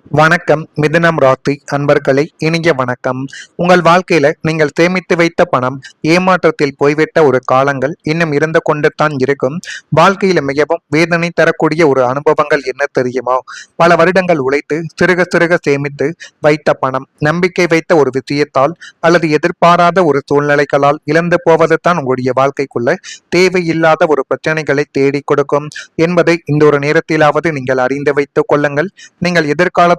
வணக்கம் மிதுனம் ராசி அன்பர்களே, இனிய வணக்கம். உங்கள் வாழ்க்கையில நீங்கள் சேமித்து வைத்த பணம் ஏமாற்றத்தில் போய்விட்ட ஒரு காலங்கள் இன்னும் இருந்து கொண்டு தான் இருக்கும். வாழ்க்கையில மிகவும் வேதனை தரக்கூடிய ஒரு அனுபவங்கள் என்ன தெரியுமா? பல வருடங்கள் உழைத்து சிறுக சிறுக சேமித்து வைத்த பணம் நம்பிக்கை வைத்த ஒரு விஷயத்தால் அல்லது எதிர்பாராத ஒரு சூழ்நிலைகளால் இழந்து போவது தான் உங்களுடைய வாழ்க்கைக்குள்ள தேவையில்லாத ஒரு பிரச்சனைகளை தேடி கொடுக்கும் என்பதை இந்த ஒரு நேரத்திலாவது நீங்கள் அறிந்து வைத்துக் கொள்ளுங்கள். நீங்கள் எதிர்காலத்துக்காக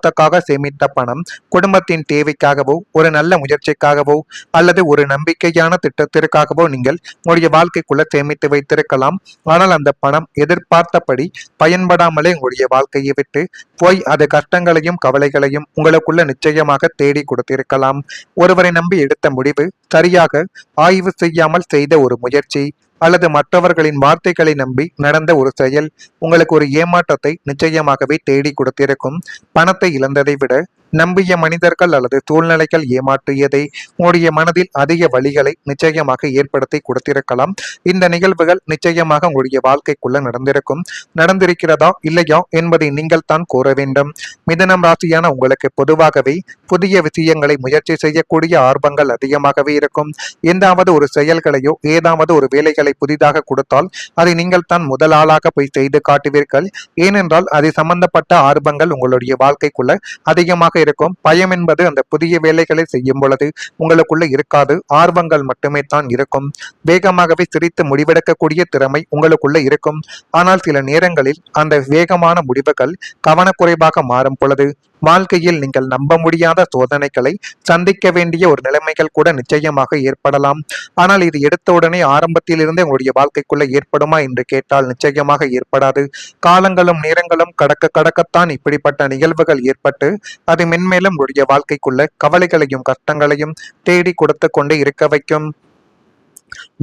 சேமித்த பணம் குடும்பத்தின் தேவைக்காகவோ ஒரு நல்ல முயற்சிக்காகவோ அல்லது ஒரு நம்பிக்கையான திட்டத்திற்காகவோ நீங்கள் உங்களுடைய வாழ்க்கைக்குள்ள சேமித்து வைத்திருக்கலாம். ஆனால் அந்த பணம் எதிர்பார்த்தபடி பயன்படாமலே உங்களுடைய வாழ்க்கையை விட்டு போய் அது கஷ்டங்களையும் கவலைகளையும் உங்களுக்குள்ள நிச்சயமாக தேடி கொடுத்திருக்கலாம். ஒருவரை நம்பி எடுத்த முடிவு சரியாக ஆய்வு செய்யாமல் செய்த ஒரு முயற்சி அல்லது மற்றவர்களின் வார்த்தைகளை நம்பி நடந்த ஒரு செயல் உங்களுக்கு ஒரு ஏமாற்றத்தை நிச்சயமாகவே தேடி கொடுத்திருக்கும். பணத்தை இழந்ததை விட நம்பிய மனிதர்கள் அல்லது சூழ்நிலைகள் ஏமாற்றியதை உங்களுடைய மனதில் அதிக வழிகளை நிச்சயமாக ஏற்படுத்தி கொடுத்திருக்கலாம். இந்த நிகழ்வுகள் நிச்சயமாக உங்களுடைய வாழ்க்கைக்குள்ள நடந்திருக்கிறதா இல்லையா என்பதை நீங்கள் தான் கூற வேண்டும். மிதனம் ராசியான உங்களுக்கு பொதுவாகவே புதிய விஷயங்களை முயற்சி செய்யக்கூடிய ஆர்வங்கள் அதிகமாகவே இருக்கும். எந்தாவது ஒரு செயல்களையோ ஏதாவது ஒரு வேலைகளை புதிதாக கொடுத்தால் அதை நீங்கள் தான் முதல் ஆளாக போய் செய்து காட்டுவீர்கள். ஏனென்றால் அது சம்பந்தப்பட்ட ஆர்வங்கள் உங்களுடைய வாழ்க்கைக்குள்ள அதிகமாக இருக்கும். பயம் என்பது அந்த புதிய வேலைகளை செய்யும் பொழுது உங்களுக்குள்ள இருக்காது, ஆர்வங்கள் மட்டுமே தான் இருக்கும். வேகமாகவே சிரித்து முடிவெடுக்கக்கூடிய திறமை உங்களுக்குள்ள இருக்கும். ஆனால் சில நேரங்களில் அந்த வேகமான முடிவுகள் கவனக்குறைவாக மாறும் பொழுது வாழ்க்கையில் நீங்கள் நம்ப முடியாத சோதனைகளை சந்திக்க வேண்டிய ஒரு நிலைமைகள் கூட நிச்சயமாக ஏற்படலாம். ஆனால் இது எடுத்த உடனே ஆரம்பத்தில் இருந்தே உங்களுடைய வாழ்க்கைக்குள்ள ஏற்படுமா என்று கேட்டால் நிச்சயமாக ஏற்படாது. காலங்களும் நேரங்களும் கடக்கத்தான் இப்படிப்பட்ட நிகழ்வுகள் ஏற்பட்டு அது மென்மேலும் உங்களுடைய வாழ்க்கைக்குள்ள கவலைகளையும் கஷ்டங்களையும் தேடி கொடுத்து கொண்டே இருக்க வைக்கும்.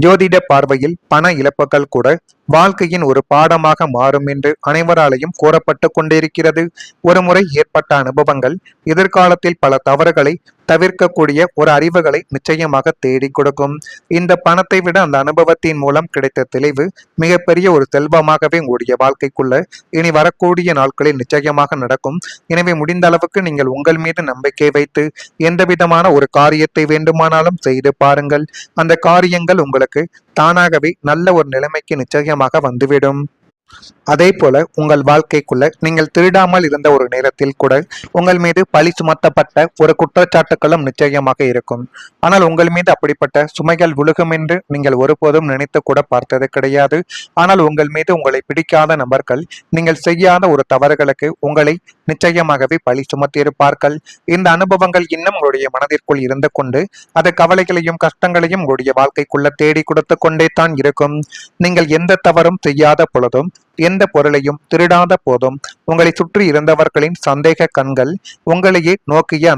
ஜோதிட பார்வையில் பண இழப்புகள் கூட வாழ்க்கையின் ஒரு பாடமாக மாறும் என்று அனைவராலையும் கூறப்பட்டு கொண்டிருக்கிறது. ஒரு முறை ஏற்பட்ட அனுபவங்கள் எதிர்காலத்தில் பல தவறுகளை தவிர்க்கக்கூடிய ஒரு அறிவுகளை நிச்சயமாக தேடி கொடுக்கும். இந்த பணத்தை விட அந்த அனுபவத்தின் மூலம் கிடைத்த தெளிவு மிகப்பெரிய ஒரு செல்வமாகவே உங்களுடைய வாழ்க்கைக்குள்ள இனி வரக்கூடிய நாட்களில் நிச்சயமாக நடக்கும். எனவே முடிந்த அளவுக்கு நீங்கள் உங்கள் மீது நம்பிக்கை வைத்து எந்த விதமான ஒரு காரியத்தை வேண்டுமானாலும் செய்து பாருங்கள். அந்த காரியங்கள் உங்களுக்கு தானாகவே நல்ல ஒரு நிலைமைக்கு நிச்சயமாக வந்துவிடும். அதே போல உங்கள் வாழ்க்கைக்குள்ள நீங்கள் திருடாமல் இருந்த ஒரு நேரத்தில் கூட உங்கள் மீது பழி சுமத்தப்பட்ட ஒரு குற்றச்சாட்டுகளும் நிச்சயமாக இருக்கும். ஆனால் உங்கள் மீது அப்படிப்பட்ட சுமைகள் விழுகும் என்று நீங்கள் ஒருபோதும் நினைத்து கூட பார்த்தது கிடையாது. ஆனால் உங்கள் மீது உங்களை பிடிக்காத நபர்கள் நீங்கள் செய்யாத ஒரு தவறுகளுக்கு உங்களை நிச்சயமாகவே பழி சுமத்தியிருப்பார்கள். இந்த அனுபவங்கள் இன்னும் உங்களுடைய மனதிற்குள் இருந்து கொண்டு அது கவலைகளையும் கஷ்டங்களையும் உங்களுடைய வாழ்க்கைக்குள்ள தேடி கொடுத்து கொண்டே தான் இருக்கும். நீங்கள் எந்த தவறும் செய்யாத பொழுதும் எந்த பொருளையும் திருடாத போதும் உங்களை சுற்றி இருந்தவர்களின் சந்தேக கண்கள் உங்களையே நோக்கிய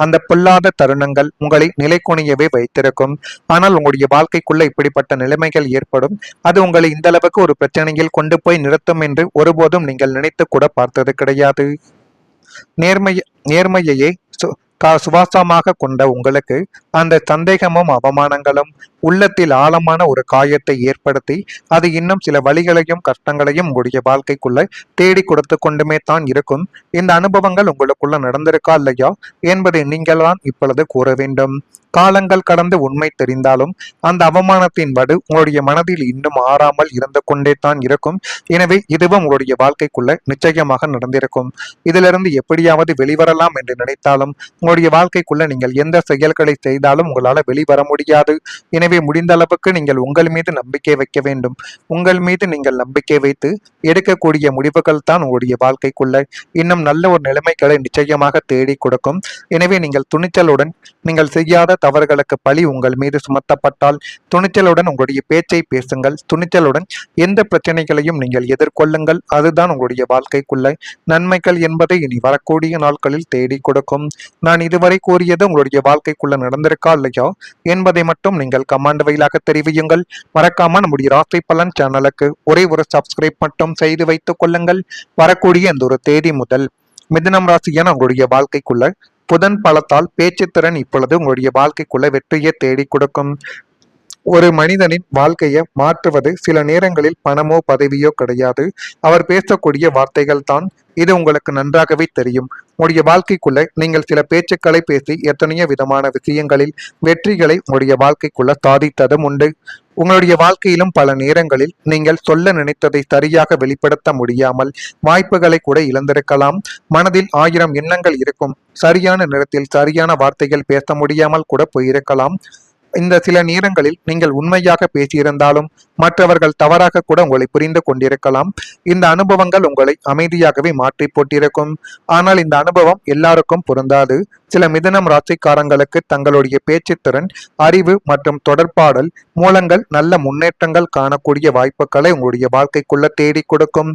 அந்த பொல்லாத தருணங்கள் உங்களை நிலைக்குனியவே வைத்திருக்கும். ஆனால் உங்களுடைய வாழ்க்கைக்குள்ள இப்படிப்பட்ட நிலைமைகள் ஏற்படும். அது உங்களை இந்த அளவுக்கு ஒரு பிரச்சனையில் கொண்டு போய் நிறுத்தும் என்று ஒருபோதும் நீங்கள் நினைத்து கூட பார்த்தது கிடையாது. நேர்மையையே சுவாசமாக கொண்ட உங்களுக்கு அந்த சந்தேகமும் அவமானங்களும் உள்ளத்தில் ஆழமான ஒரு காயத்தை ஏற்படுத்தி அது இன்னும் சில வழிகளையும் கஷ்டங்களையும் உங்களுடைய வாழ்க்கைக்குள்ள தேடி கொடுத்து கொண்டுமே தான் இருக்கும். இந்த அனுபவங்கள் உங்களுக்குள்ள நடந்திருக்கா இல்லையா என்பதை நீங்கள் தான் இப்பொழுது கூற வேண்டும். காலங்கள் கடந்து உண்மை தெரிந்தாலும் அந்த அவமானத்தின் வடு உங்களுடைய மனதில் இன்னும் ஆறாமல் இருந்து கொண்டே தான் இருக்கும். எனவே இதுவும் உங்களுடைய வாழ்க்கைக்குள்ள நிச்சயமாக நடந்திருக்கும். இதிலிருந்து எப்படியாவது வெளிவரலாம் என்று நினைத்தாலும் உங்களுடைய வாழ்க்கைக்குள்ள நீங்கள் எந்த செயல்களை செய்தாலும் உங்களால் வெளிவர முடியாது. எனவே முடிந்த அளவுக்கு நீங்கள் உங்கள் மீது நம்பிக்கை வைக்க வேண்டும். உங்கள் மீது நீங்கள் நம்பிக்கை வைத்து எடுக்கக்கூடிய முடிவுகள் தான் உங்களுடைய வாழ்க்கைக்குள்ள இன்னும் நல்ல ஒரு நிலைமைகளை நிச்சயமாக தேடி கொடுக்கும். எனவே நீங்கள் துணிச்சலுடன் நீங்கள் செய்யாத தவறுகளுக்கு பழி உங்கள் மீது சுமத்தப்பட்டால் துணிச்சலுடன் உங்களுடைய பேச்சை பேசுங்கள். துணிச்சலுடன் எந்த பிரச்சனைகளையும் நீங்கள் எதிர்கொள்ளுங்கள். அதுதான் உங்களுடைய வாழ்க்கைக்குள்ள நன்மைகள் என்பதை இனி வரக்கூடிய நாட்களில் தேடி கொடுக்கும். நான் இதுவரை கூறியது உங்களுடைய வாழ்க்கைக்குள்ள நடந்திருக்கா இல்லையா என்பதை மட்டும் நீங்கள் கமெண்ட் வாயிலாக தெரிவியுங்கள். மறக்காம நம்முடைய ராசி பலன் சேனலுக்கு ஒரே ஒரு சப்ஸ்கிரைப் மட்டும் செய்து வைத்துக் கொள்ளுங்கள். வரக்கூடிய இந்த ஒரு தேதி முதல் மிதுனம் ராசியான உங்களுடைய வாழ்க்கைக்குள்ள புதன் பலத்தால் பேச்சுத்திறன் இப்பொழுது உங்களுடைய வாழ்க்கைக்குள்ள வெற்றியை தேடி கொடுக்கும். ஒரு மனிதனின் வாழ்க்கையை மாற்றுவது சில நேரங்களில் பணமோ பதவியோ கிடையாது, அவர் பேசக்கூடிய வார்த்தைகள் தான். இது உங்களுக்கு நன்றாகவே தெரியும். உங்களுடைய வாழ்க்கைக்குள்ள நீங்கள் சில பேச்சுக்களை பேசி எத்தனையோ விதமான விஷயங்களில் வெற்றிகளை உங்களுடைய வாழ்க்கைக்குள்ள சாதித்ததும் உண்டு. உங்களுடைய வாழ்க்கையிலும் பல நேரங்களில் நீங்கள் சொல்ல நினைத்ததை சரியாக வெளிப்படுத்த முடியாமல் வாய்ப்புகளை கூட இழந்திருக்கலாம். மனதில் 1000 எண்ணங்கள் இருக்கும், சரியான நேரத்தில் சரியான வார்த்தைகள் பேச முடியாமல் கூட போயிருக்கலாம். இந்த சில நேரங்களில் நீங்கள் உண்மையாக பேசியிருந்தாலும் மற்றவர்கள் தவறாக கூட உங்களை புரிந்து கொண்டிருக்கலாம். இந்த அனுபவங்கள் உங்களை அமைதியாகவே மாற்றி போட்டிருக்கும். ஆனால் இந்த அனுபவம் எல்லாருக்கும் பொருந்தாது. சில மிதுனம் ராசிக்காரங்களுக்கு தங்களுடைய பேச்சுத்திறன், அறிவு மற்றும் தொடர்பாடல் மூலங்கள் நல்ல முன்னேற்றங்கள் காணக்கூடிய வாய்ப்புகளை உங்களுடைய வாழ்க்கைக்குள்ள தேடி கொடுக்கும்.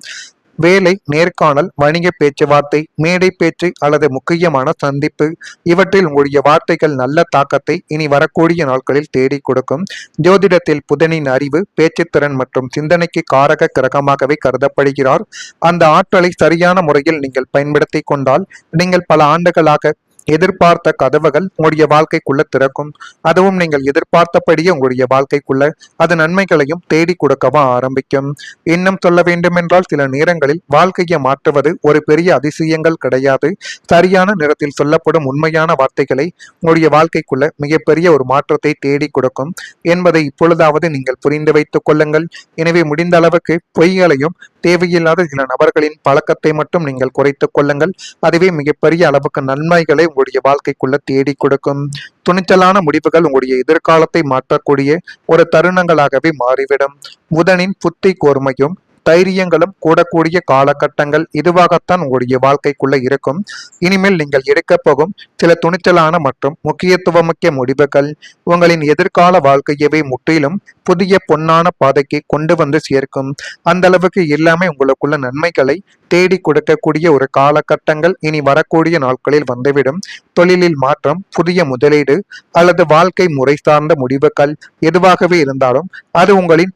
வேலை, நேர்காணல், வணிக பேச்சுவார்த்தை, மேடை பேச்சு அல்லது முக்கியமான சந்திப்பு, இவற்றில் உங்களுடைய வார்த்தைகள் நல்ல தாக்கத்தை இனி வரக்கூடிய நாட்களில் தேடி கொடுக்கும். ஜோதிடத்தில் புதனின் அறிவு, பேச்சுத்திறன் மற்றும் சிந்தனைக்கு காரக கிரகமாகவே கருதப்படுகிறார். அந்த ஆற்றலை சரியான முறையில் நீங்கள் பயன்படுத்தி கொண்டால் நீங்கள் பல ஆண்டுகளாக எதிர்பார்த்த கதவுகள் உங்களுடைய வாழ்க்கைக்குள்ள திறக்கும். அதுவும் நீங்கள் எதிர்பார்த்தபடியே உங்களுடைய வாழ்க்கைக்குள்ள அது நன்மைகளையும் தேடி கொடுக்கவா ஆரம்பிக்கும். இன்னும் சொல்ல வேண்டுமென்றால் சில நேரங்களில் வாழ்க்கையை மாற்றுவது ஒரு பெரிய அதிசயங்கள் கிடையாது. சரியான நேரத்தில் சொல்லப்படும் உண்மையான வார்த்தைகளை உங்களுடைய வாழ்க்கைக்குள்ள மிகப்பெரிய ஒரு மாற்றத்தை தேடி கொடுக்கும் என்பதை இப்பொழுதாவது நீங்கள் புரிந்து வைத்துக் கொள்ளுங்கள். எனவே முடிந்த அளவுக்கு பொய்களையும் தேவையில்லாத சில நபர்களின் பழக்கத்தை மட்டும் நீங்கள் குறைத்துக் கொள்ளுங்கள். அதுவே மிகப்பெரிய அளவுக்கு நன்மைகளை உங்களுடைய வாழ்க்கைக்குள்ள தேடி கொடுக்கும். துணிச்சலான முடிவுகள் உங்களுடைய எதிர்காலத்தை மாற்றக்கூடிய ஒரு தருணங்களாகவே மாறிவிடும். புதனின் புத்தி கூர்மையும் தைரியங்களும் கூடக்கூடிய காலகட்டங்கள் இதுவாகத்தான் உங்களுடைய வாழ்க்கைக்குள்ள இருக்கும். இனிமேல் நீங்கள் எடுக்க போகும் சில துணிச்சலான மற்றும் முக்கியத்துவமிக்க முடிவுகள் உங்களின் எதிர்கால வாழ்க்கையவே முற்றிலும் புதிய பொன்னான பாதைக்கு கொண்டு வந்து சேர்க்கும். அந்த அளவுக்கு எல்லாமே உங்களுக்குள்ள நன்மைகளை தேடி கொடுக்கக்கூடிய ஒரு காலகட்டங்கள் இனி வரக்கூடிய நாட்களில் வந்துவிடும். தொழிலில் மாற்றம், புதிய முதலீடு அல்லது வாழ்க்கை முறை சார்ந்த முடிவுகள் எதுவாகவே இருந்தாலும் அது உங்களின்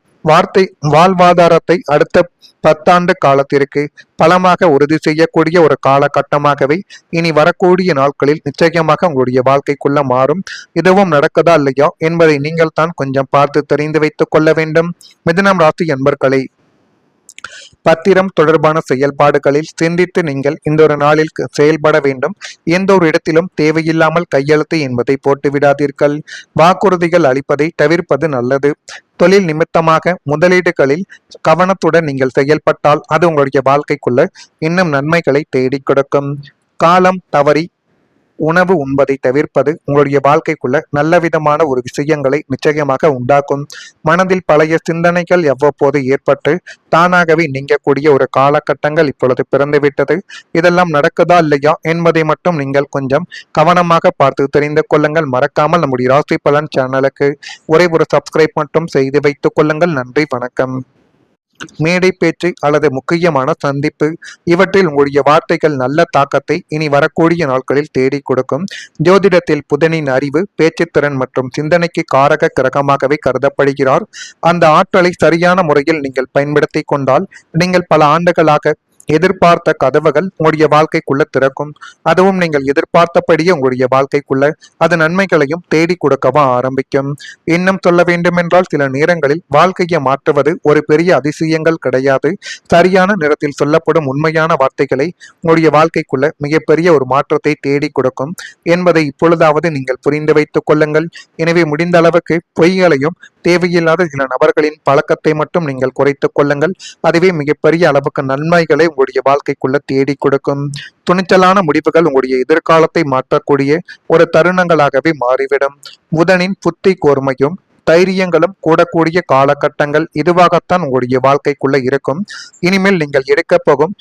வாழ்வாதாரத்தை அடுத்த 10 காலத்திற்கு பலமாக உறுதி செய்யக்கூடிய ஒரு காலகட்டமாகவே இனி வரக்கூடிய நாட்களில் நிச்சயமாக உங்களுடைய வாழ்க்கைக்குள்ள மாறும். இதுவும் நடக்குதா இல்லையா என்பதை நீங்கள் தான் கொஞ்சம் பார்த்து தெரிந்து வைத்துக் கொள்ள வேண்டும். மிதுனம் ராசி அன்பர்களே, பத்திரம் தொடர்பான செயல்பாடுகளில் சிந்தித்து நீங்கள் இந்த ஒரு நாளில் செயல்பட வேண்டும். எந்த ஒரு இடத்திலும் தேவையில்லாமல் கையெழுத்து என்பதை போட்டு விடாதீர்கள். வாக்குறுதிகள் அளிப்பதை தவிர்ப்பது நல்லது. தொழில் நிமித்தமாக முதலீடுகளில் கவனத்துடன் நீங்கள் செயல்பட்டால் அது உங்களுடைய வாழ்க்கைக்குள்ள இன்னும் நன்மைகளை தேடி கொடுக்கும். காலம் தவறி உணவு உண்பதை தவிர்ப்பது உங்களுடைய வாழ்க்கைக்குள்ள நல்ல விதமான ஒரு விஷயங்களை நிச்சயமாக உண்டாக்கும். மனதில் பழைய சிந்தனைகள் எவ்வப்போது ஏற்பட்டு தானாகவே நீங்கக்கூடிய ஒரு காலகட்டங்கள் இப்பொழுது பிறந்துவிட்டது. இதெல்லாம் நடக்குதா இல்லையா என்பதை மட்டும் நீங்கள் கொஞ்சம் கவனமாக பார்த்து தெரிந்து கொள்ளுங்கள். மறக்காமல் நம்முடைய ராசி பலன் சேனலுக்கு ஒரே ஒரு சப்ஸ்கிரைப் மட்டும் செய்து வைத்துக் கொள்ளுங்கள். நன்றி, வணக்கம். மேடை பேச்சு அல்லது முக்கியமான சந்திப்பு இவற்றில் உங்களுடைய வார்த்தைகள் நல்ல தாக்கத்தை இனி வரக்கூடிய நாட்களில் தேடி கொடுக்கும். ஜோதிடத்தில் புதனின் அறிவு, பேச்சுத்திறன் மற்றும் சிந்தனைக்கு காரக கிரகமாகவே கருதப்படுகிறார். அந்த ஆற்றலை சரியான முறையில் நீங்கள் பயன்படுத்தி கொண்டால் நீங்கள் பல ஆண்டுகளாக எதிர்பார்த்த கதவுகள் உங்களுடைய வாழ்க்கைக்குள்ள திறக்கும். அதுவும் நீங்கள் எதிர்பார்த்தபடியே உங்களுடைய வாழ்க்கைக்குள்ள அது நன்மைகளையும் தேடி கொடுக்கவா ஆரம்பிக்கும். இன்னும் சொல்ல வேண்டுமென்றால் சில நேரங்களில் வாழ்க்கையை மாற்றுவது ஒரு பெரிய அதிசயங்கள் கிடையாது. சரியான நேரத்தில் சொல்லப்படும் உண்மையான வார்த்தைகளை உங்களுடைய வாழ்க்கைக்குள்ள மிகப்பெரிய ஒரு மாற்றத்தை தேடி கொடுக்கும் என்பதை இப்பொழுதாவது நீங்கள் புரிந்து வைத்துக் கொள்ளுங்கள். எனவே முடிந்த அளவுக்கு பொய்களையும் தேவையில்லாத சில நபர்களின் பழக்கத்தை மட்டும் நீங்கள் குறைத்துக் கொள்ளுங்கள். அதுவே மிகப்பெரிய அளவுக்கு நன்மைகளை உங்களுடைய வாழ்க்கைக்குள்ள தேடி கொடுக்கும். துணிச்சலான முடிவுகள் உங்களுடைய எதிர்காலத்தை மாற்றக்கூடிய ஒரு தருணங்களாகவே மாறிவிடும். புதனின் புத்தி கூர்மையும் தைரியங்களும் கூடக்கூடிய காலகட்டங்கள் இதுவாகத்தான் உங்களுடைய வாழ்க்கைக்குள்ள இருக்கும். இனிமேல் நீங்கள் எடுக்க போகும்